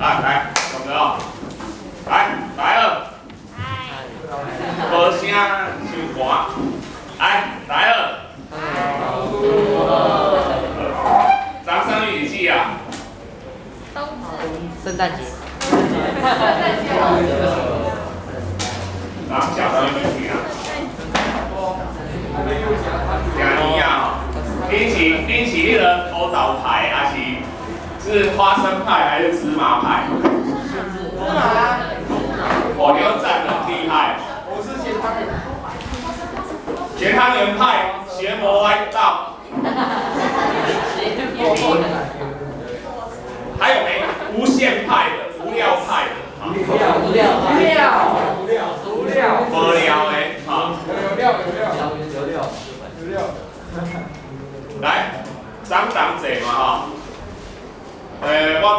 啊，来，同学哦，来了，无声伤寒，来了，掌声语气啊！圣诞节。啊，小声语气啊！听你啊，恁是迄个土豆派，还是花生派还是芝麻派？芝麻。哦，你要站很厉害。我是咸汤圆。咸汤圆派，邪魔歪道。还有没？无限派的，无料派的。无料。无料的，好。有料。来，咱坐嘛吼。我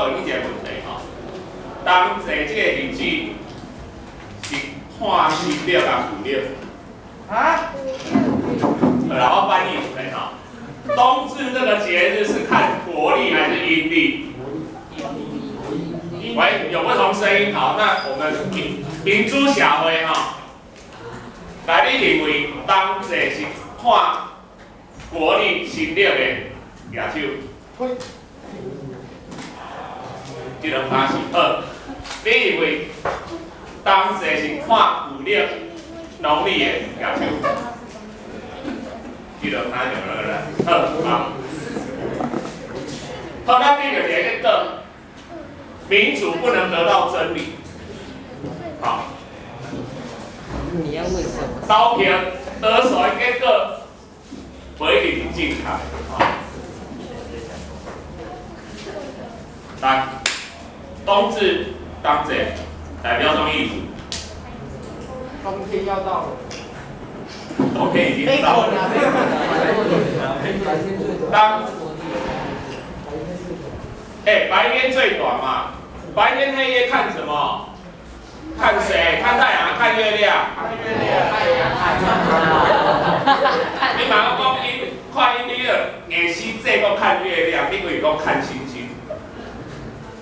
问你一个问题吼，当坐这个日子是看新料甲旧料？啊？好啦，我翻译一下吼。冬至这个节日是看国历还是阴历？喂，有不同声音。好，那我们明珠社会哈，来，你认为当这是看国历新历的举手？这两趴是好。你认为当这是看旧历农历的举手？这两趴就了啦。好，好，那第二节个。民主不能得到真理，好。你要问什么？投票得出的结果不一定正确，好。来，冬至当这代表什么意思？冬天要到了。冬天已经到了。当，白天最短嘛。白天黑夜看什么？看谁？看太阳，看月亮。看月亮，太阳，你嘛讲看阴历的，硬死这个看月亮，你可讲看星星。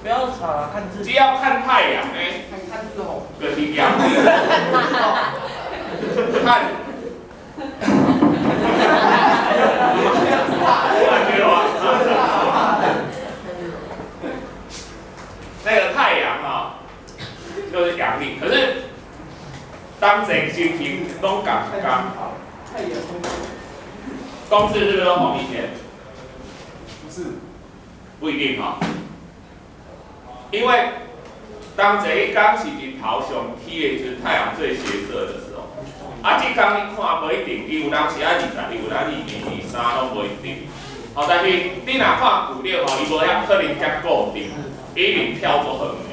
不要吵了，看字。只要看太阳呢，看字吼。就是阳历。看。那个太阳啊，就是阳历。可是当整星期都刚刚好。太阳。冬至是不是都同一天？不是。不一定哈。因为当这一天是日头上起的时，太阳最斜射的时候。啊，这天你看不一定，伊有人是爱20日，有人22、23拢不一定。哦，但是你若看旧历吼，伊无遐可能遮固定。一定跳足远的，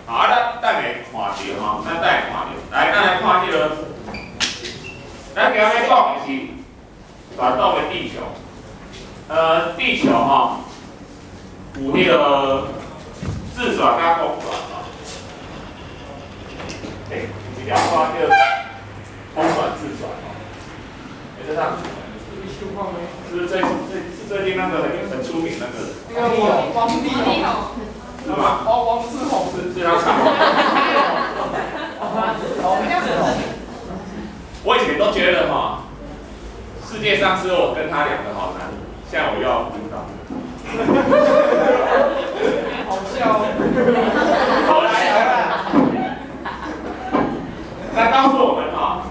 好啊！咱会看到吼，咱等下看到。来，咱来看这个，咱今日要讲的是转动的地球。地球吼有迄个自转甲公转吼。一条花叫公转自转吼。这上是不是最近那个很出名那个？那个王力宏。是吗？哦，王志宏是他唱的。我以前都觉得哈，世界上只有我跟他两个好男人，现在我又要知道。好笑哦。好来，来告诉我们哈，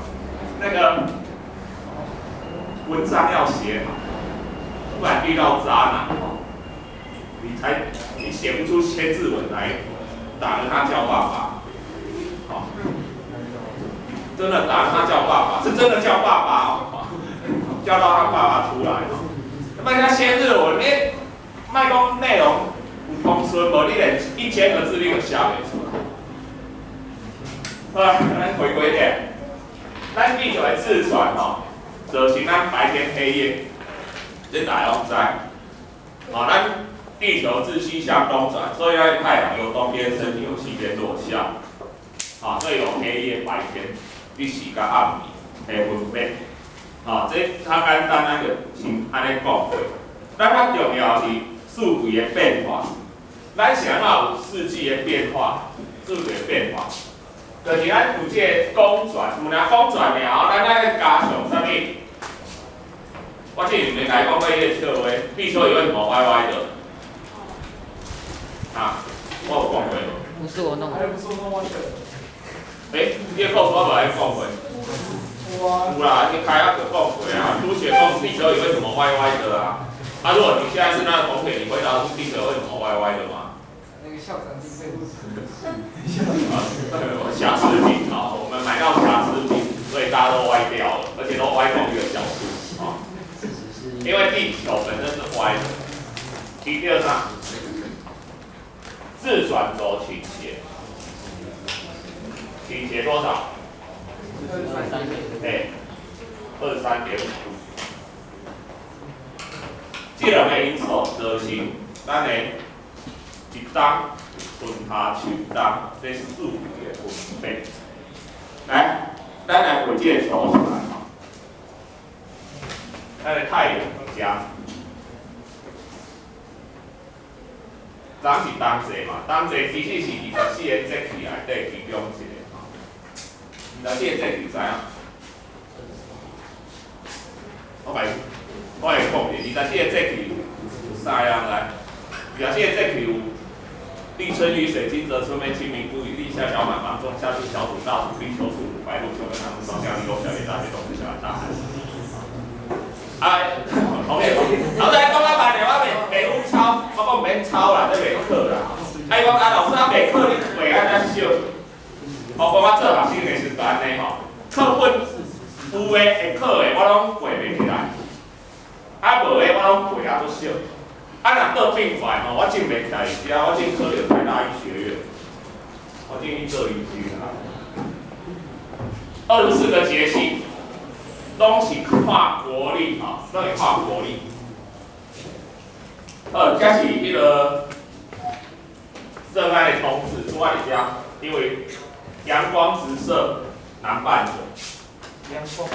那个文章要写好，不然遇到渣男哈。你写不出千字文来打着他叫爸爸，好，真的打着他叫爸爸，是真的叫爸爸哦，叫到他爸爸出来哦。那么像千字文，你卖讲内容有通顺，无你连1000个字你都写袂出来。好，咱回归点，咱地球的自转哦，就是咱白天黑夜，这大家拢知。好，咱地球自西向东转，所以呢，太阳由东边升起，由西边落下。啊，所以有黑夜、白天、日时甲暗暝的分别。啊，这较简单，咱就先安尼讲过。咱较重要是四季的变化。咱是安怎有四季的变化，四季的变化，就是咱有这个公转，有若公转了后，咱爱加上啥物？我之前没甲你讲过迄个笑话，地球为什么歪歪的？啊，我有讲过。不是我弄的。还不是我弄的。你个故事我无爱讲过。有啦，你开就讲过啊，朱学讲地球为什么歪歪的啊？如果你现在是那个同学，你回答出地球为什么歪歪的吗？那个校长经费不足。瑕疵品啊，我们买到瑕疵品，所以大家都歪掉了，而且都歪同一个角度啊。因为地球本身是歪的。第二项，自转轴倾斜，倾斜多少？23.5度。这两个因素造成咱的一档春夏秋冬这四季的分配。来，咱来画这个图出来哈。咱的太阳家，咱是冬季嘛，冬季其实是24个节气内底其中一个哈。24个节气知影？我会讲的，24个节气有啥样来？24个节气有立春、雨水、惊蛰、春梅、清明、谷雨、立夏、小满、芒种、夏至、小暑、大暑、立秋、处暑、白露、秋分、寒露、霜降、立冬、小雪、大雪、冬至、小寒、大寒。同学，老师来讲啊，慢点，我袂愈抄，我讲免抄啦，这袂课啦。伊讲老师啊，袂课你画啊遮少。我做学生的时阵安尼吼，课本有诶会考诶，我拢画袂起来。无诶，我拢背啊足少。若倒并反吼，我进袂起来伊遮，我进考了台大医学院，我进去做医师啦。24个节气，拢是看国历吼，拢是看国历。这是迄个热爱的同志住在你家，因为阳光直射南半球。阳光。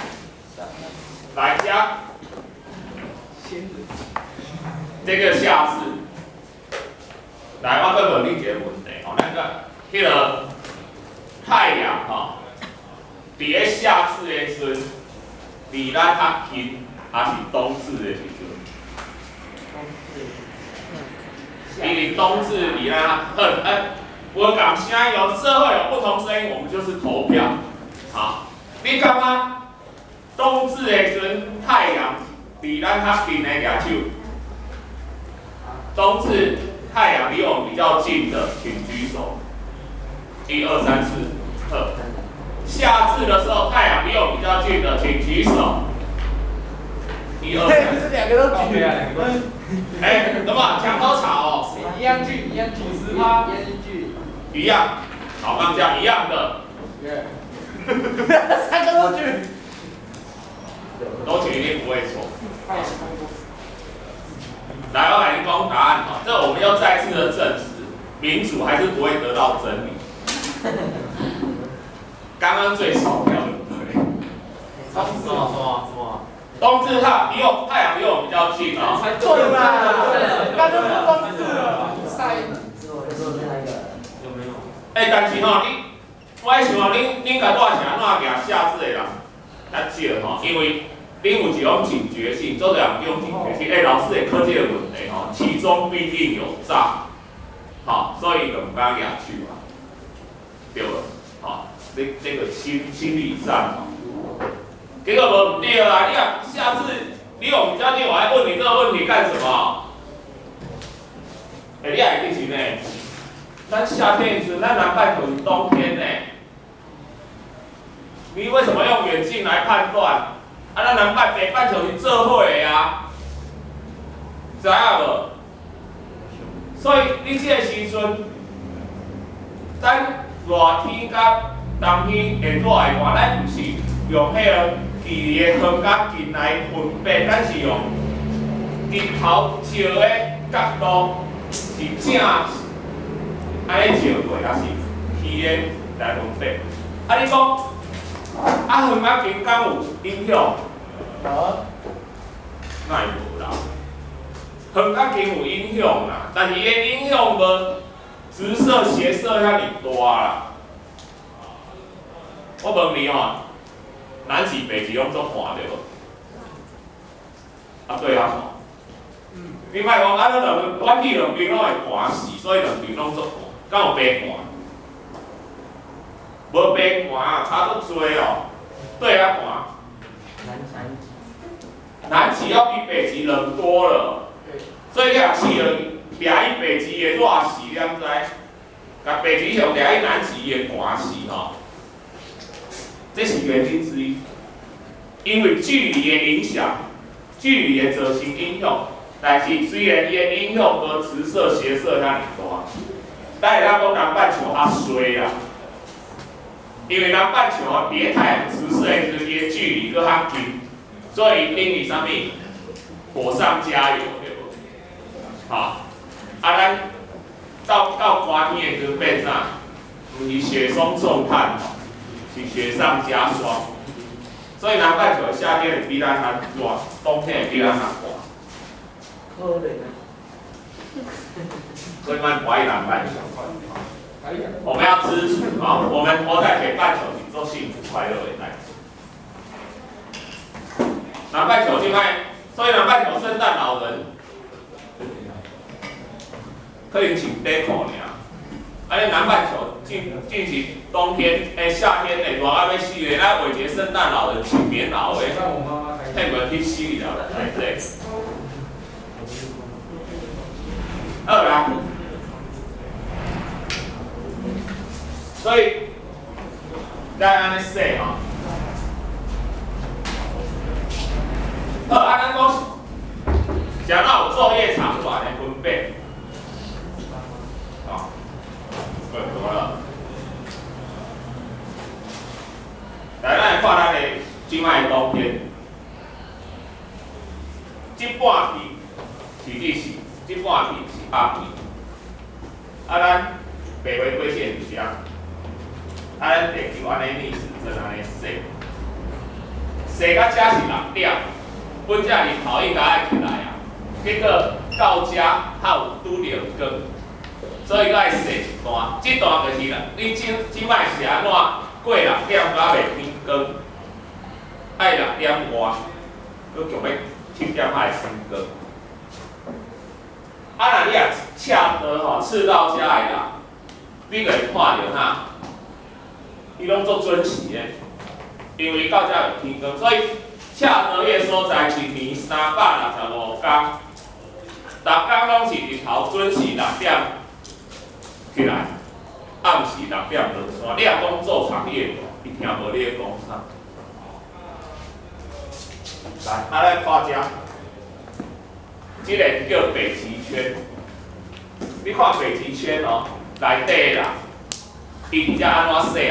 来家。这个夏至，来，我再问你一个问题吼，迄个太阳吼，伫咧夏至的时阵，离咱较近，还是冬至的时阵？因为冬至离咱我讲现在有社会有不同声音，我们就是投票。好，你感觉冬至的时阵太阳离咱较近的举手？冬至太阳离我们比较近的，请举手。1、2、3、4，夏至的时候，太阳离我们比较近的，请举手。1、2、3。这两个都举。怎么墙头草哦？一样距，一样距。一样。好，刚讲一样的。3个都举。都举一定不会错。来，我给你公答案哈，这我们要再次的证实，民主还是不会得到真理。刚刚最少票对不对？什么？冬至太阳离我们比较近啊。对嘛？那就是冬至了。有没有？但是吼，我想恁甲我是安怎举夏至的人较少吼，因为。恁有一种警觉性，做两种警觉性。老师会考这个问题吼，其中必定有诈，所以就唔敢举手啊，对无？这个心理战结果无对啊！你啊，下次离我们较近，我还问你这个问题干什么？你也会记住呢？咱夏天的时候，咱南半球是冬天呢。你为什么用远近来判断？咱北半球是做伙的啊，知影无？所以你这个时阵，咱热天甲冬天会热的话，咱不是用迄个距离的方角近来分辨，咱是用日头照的角度是正安尼照过，还是虚的来分辨？你讲方角近敢有影响？那无啦，远较近有影响啦，但是伊个影响无直射、斜射遐尔大啦。我问你吼，南市、北市拢做看着无？啊对啊。你莫讲啊，我去两边拢会寒死，所以两边拢做寒，敢有白寒？无白寒啊，差足多哦。对啊，寒。南市要比北市冷多了，所以你若去了，掠伊北市的热死，你敢知？甲北市上掠伊南市的寒死吼，这是原因之一。因为距离的影响，距离的造成影响，但是虽然伊的影响无直射、斜射遐尔大，但是咱讲南半球较衰啦，因为南半球离太阳直射的之间距离搁较近。所以英语上面火上加油，对不？好，咱到寒天的就变啥？不是雪松重炭，是雪上加霜。所以南半球夏天会比咱较热，冬天会比咱较寒。可能所以咱怀疑南半球。我们要支持啊！我们活在北半球是做幸福快乐的代志。南半球境外，所以南半球圣诞老人可以请 deco 尔。啊，你南半球进行冬天、夏天热到要死的，咱画一个圣诞老人请棉袄的，迄个去死了，对。二啦，所以咱安尼说吼。咱讲想要有昼夜长短的分配，啊，对，怎么了？来，咱来看咱的即摆的冬天，这半片其实是这半片是北边，咱北回归线是啥？咱地球安尼逆时针安尼踅，踅到遮是6点。本只日头应该爱起来啊，结果到遮还有拄着光，所以爱踅一段。这段就是啦，你即摆是安怎过6点还袂天光，爱6点外，佮强要7点爱天光。若你若赤道吼赤道遮的人，你就会看着哈，伊拢做准时的，因为到遮有天光，所以。赤道的所在一年365天，逐天拢是日头准时6点起来，暗时6点落山。你若讲昼长夜短，伊听无你咧讲啥。来，咱看遮，这个叫北极圈。你看北极圈哦，内底啦，伊伫遮安怎踅，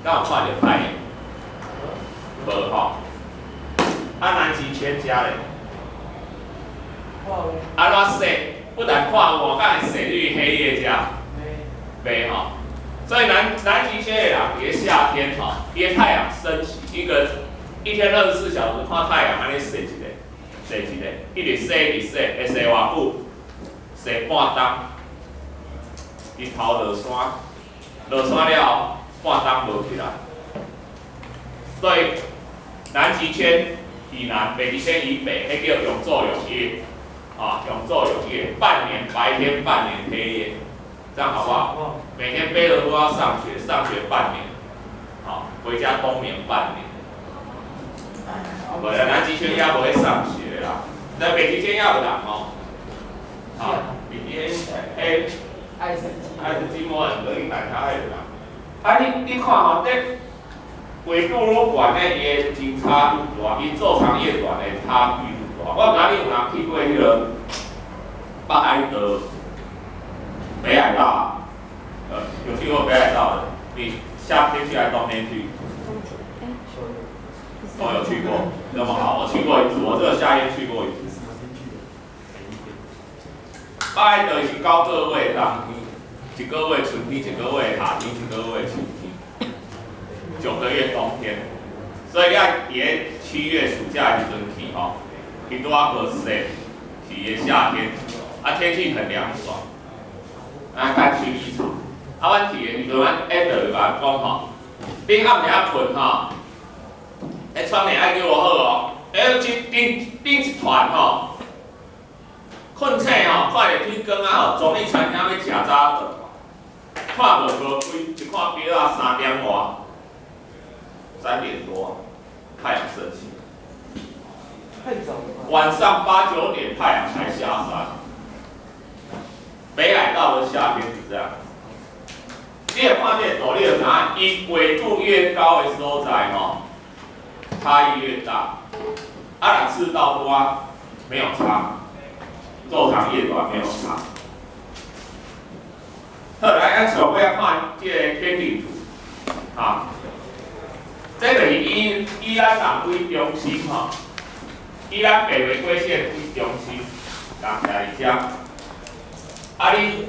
敢有看到太阳？无吼，南极圈遮咧，安怎踅？不但看有，敢会踅去黑夜遮？袂吼。所以南极圈的人，伫夏天吼，伊的太阳升起，一天24小时看太阳安尼踅一个，一直踅，会踅偌久？踅半冬，日头落山，了半冬无起来，所以。南极圈以南，北极圈以北，迄叫永昼永夜，永昼永夜，半年白天，半年黑夜，这样好不好？每天背着书要上学半年，回家冬眠半年。无啦，南极圈也无咧上学啦，在北极圈也有人哦。比爱斯基摩人可以大家迄人。你看吼，这。纬度愈悬咧，伊的真差愈大，伊昼长夜短的差距愈大。我哪里有人去过迄个北海道？北海道，有去过北海道的？你夏天去还是冬天去？我有去过，那么好，我去过一次，我这个夏天去过一次。北海道是9个月冬天，1个月春天，1个月夏天，1个月秋天。9个月冬天，所以你爱伫7月暑假的时阵去吼，伊拄仔无踅，是底下夏天，天气很凉爽，看薰衣草。阮提的时阵，阮就甲讲吼，恁暗时困吼，窗帘爱叫我好哦。恁一团吼，困醒吼，看着天光啊吼，总理餐厅要食早顿，看无无开，一看表啊3点外，3点多，太阳升起。太早了。晚上8、9点太阳才下山。北海道的夏天是这样。你会看这个图，你就知影，伊纬度越高的所在吼，差异越大。若赤道多没有差，昼长夜短没有差。好，来，咱上尾看这个天气图，这就是以咱南纬中心吼，以咱北回归线为中心，共在遮。你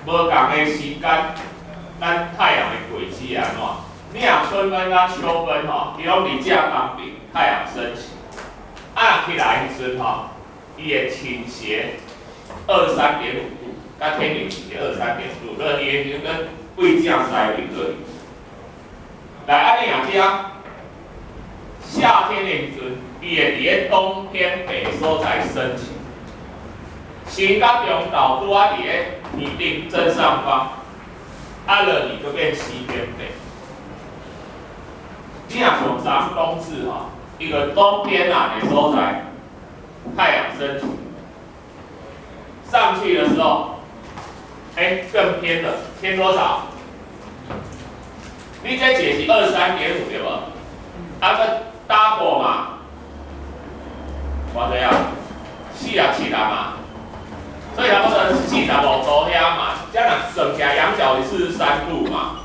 无共的时间，咱太阳的轨迹安怎？你若春分甲秋分吼，伊拢伫正当边，太阳升起。起来迄阵吼，伊会倾斜23.5度，甲天顶倾斜23.5度，热伊的时阵对正西面落去。来，你若遮夏天的时阵，伊会伫咧东偏北所在升起。新甲中岛拄伫咧天顶正上方，落去就变西偏北。你若从咱冬至吼。一个东边的所在，太阳升起，上去的时候，更偏了，偏多少？你这解是23.5对不？个 double 嘛，偌济啊？47嘛，所以差不多45度遐嘛，这样算起来仰角是43度嘛，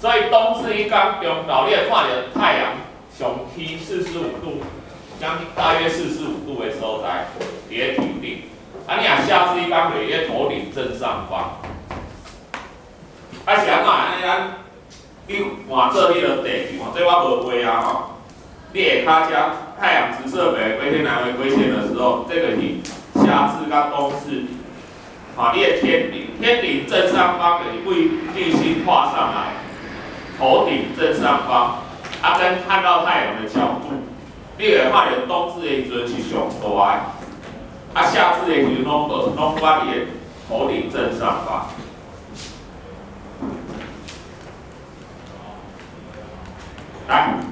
所以冬至一刚中岛，你会看到太阳。上起45度，将近大约45度的所在，伫咧头顶。你若夏至一刚伫咧头顶正上方。是安怎？安尼咱你换做你个地球，这我无画啊吼。你下骹遮太阳直射北回归线、南回归线的时候，这个是夏至甲冬至。你的天顶正上方就是为地心画上来，头顶正上方。跟看到太阳的角度，你会看到冬至的时阵是上大的，夏至的时阵拢伫咧头顶正上方。来。